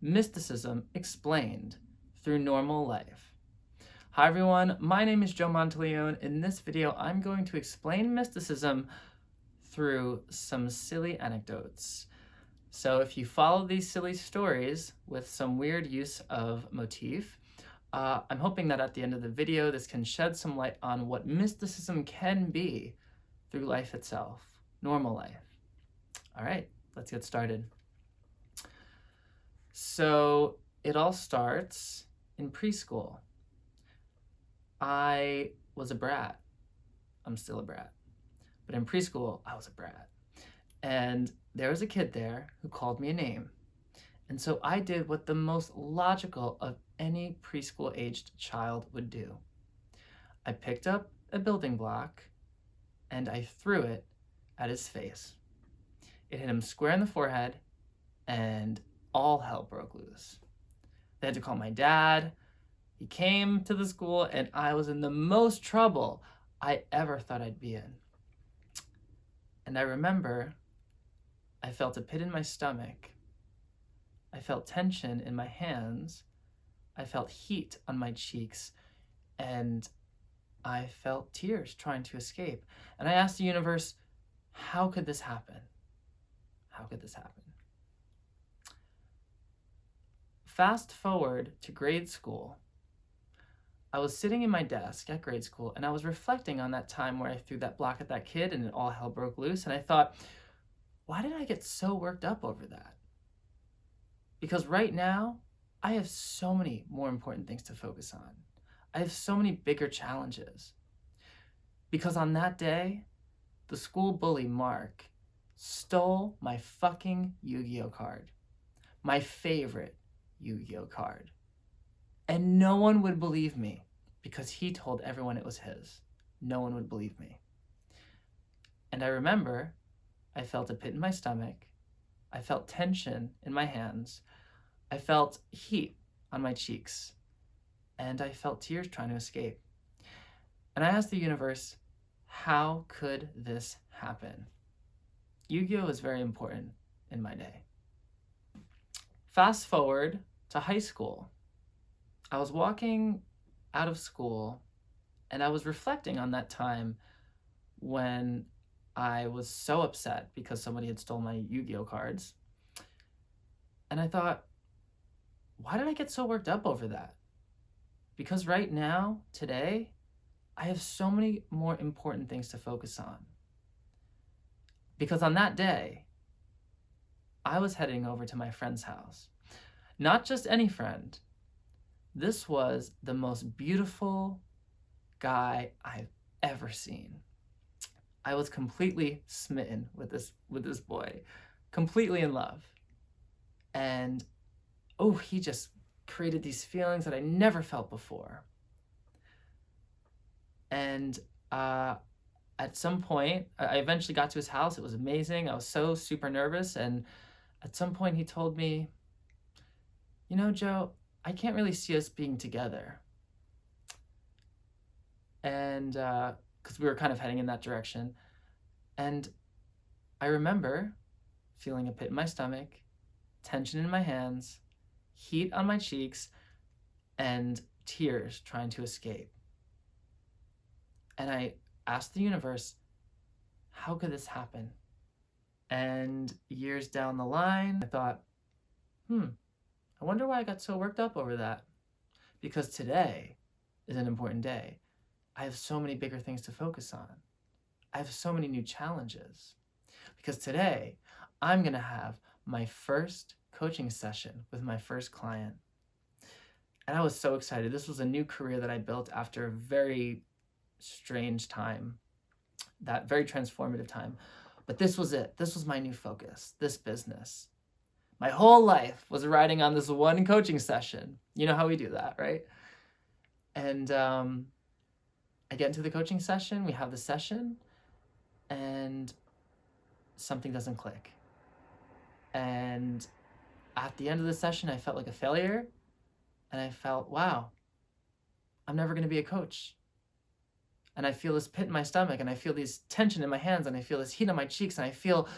Mysticism Explained Through Normal Life. Hi everyone, my name is Joe Monteleone. In this video, I'm going to explain mysticism through some silly anecdotes. So if you follow these silly stories with some weird use of motif, I'm hoping that at the end of the video, this can shed some light on what mysticism can be through life itself, normal life. All right, let's get started. So it all starts in preschool. I was a brat. I'm still a brat. But in preschool, I was a brat. And there was a kid there who called me a name. And so I did what the most logical of any preschool-aged child would do. I picked up a building block and I threw it at his face. It hit him square in the forehead and all hell broke loose. They had to call my dad. He came to the school and I was in the most trouble I ever thought I'd be in. And I remember I felt a pit in my stomach. I felt tension in my hands. I felt heat on my cheeks, and I felt tears trying to escape. And I asked the universe, how could this happen? How could this happen? Fast forward to grade school. I was sitting in my desk at grade school and I was reflecting on that time where I threw that block at that kid and it all hell broke loose. And I thought, why did I get so worked up over that? Because right now, I have so many more important things to focus on. I have so many bigger challenges. Because on that day, the school bully, Mark, stole my fucking Yu-Gi-Oh card. My favorite Yu-Gi-Oh card. And no one would believe me because he told everyone it was his. No one would believe me. And I remember I felt a pit in my stomach. I felt tension in my hands. I felt heat on my cheeks. And I felt tears trying to escape. And I asked the universe, how could this happen? Yu-Gi-Oh is very important in my day. Fast forward to high school. I was walking out of school and I was reflecting on that time when I was so upset because somebody had stolen my Yu-Gi-Oh cards. And I thought, why did I get so worked up over that? Because right now, today, I have so many more important things to focus on. Because on that day, I was heading over to my friend's house. Not just any friend. This was the most beautiful guy I've ever seen. I was completely smitten with this boy, completely in love. And oh, he just created these feelings that I never felt before. And at some point, I eventually got to his house. It was amazing. I was so super nervous. And at some point he told me, you know, Joe, I can't really see us being together. And because we were kind of heading in that direction. And I remember feeling a pit in my stomach, tension in my hands, heat on my cheeks, and tears trying to escape. And I asked the universe, how could this happen? And years down the line, I thought, I wonder why I got so worked up over that. Because today is an important day. I have so many bigger things to focus on. I have so many new challenges. Because today, I'm gonna have my first coaching session with my first client. And I was so excited. This was a new career that I built after a very strange time, that very transformative time. But this was it. This was my new focus, this business. My whole life was riding on this one coaching session. You know how we do that, right? And I get into the coaching session, we have the session, and something doesn't click. And at the end of the session, I felt like a failure, and I felt, wow, I'm never gonna be a coach. And I feel this pit in my stomach, and I feel this tension in my hands, and I feel this heat on my cheeks, and I feel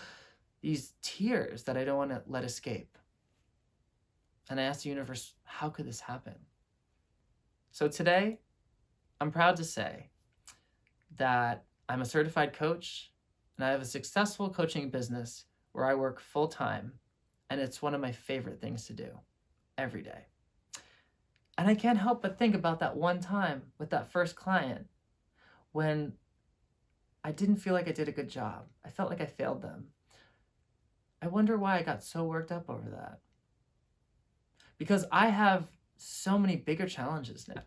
these tears that I don't want to let escape. And I asked the universe, how could this happen? So today, I'm proud to say that I'm a certified coach and I have a successful coaching business where I work full time, and it's one of my favorite things to do every day. And I can't help but think about that one time with that first client when I didn't feel like I did a good job. I felt like I failed them. I wonder why I got so worked up over that. Because I have so many bigger challenges now.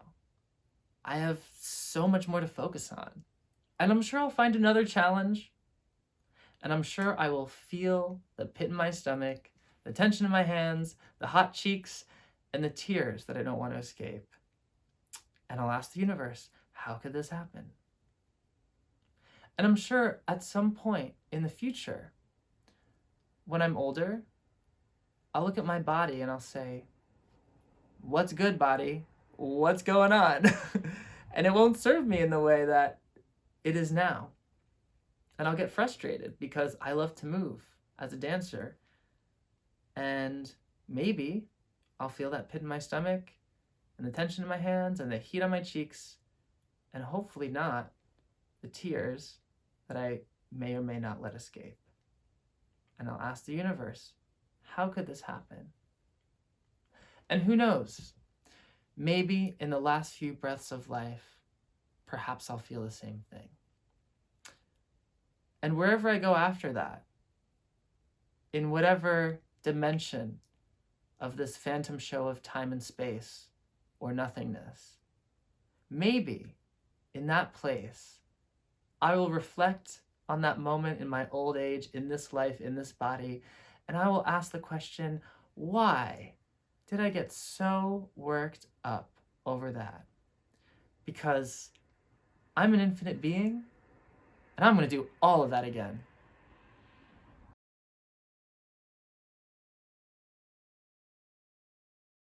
I have so much more to focus on. And I'm sure I'll find another challenge. And I'm sure I will feel the pit in my stomach, the tension in my hands, the hot cheeks, and the tears that I don't want to escape. And I'll ask the universe, how could this happen? And I'm sure at some point in the future, when I'm older, I'll look at my body and I'll say, what's good, body? What's going on? And it won't serve me in the way that it is now. And I'll get frustrated because I love to move as a dancer. And maybe I'll feel that pit in my stomach and the tension in my hands and the heat on my cheeks, and hopefully not the tears that I may or may not let escape. And I'll ask the universe, how could this happen? And who knows? Maybe in the last few breaths of life, perhaps I'll feel the same thing. And wherever I go after that, in whatever dimension of this phantom show of time and space or nothingness, maybe in that place, I will reflect on that moment in my old age, in this life, in this body, and I will ask the question, why did I get so worked up over that? Because I'm an infinite being, and I'm going to do all of that again.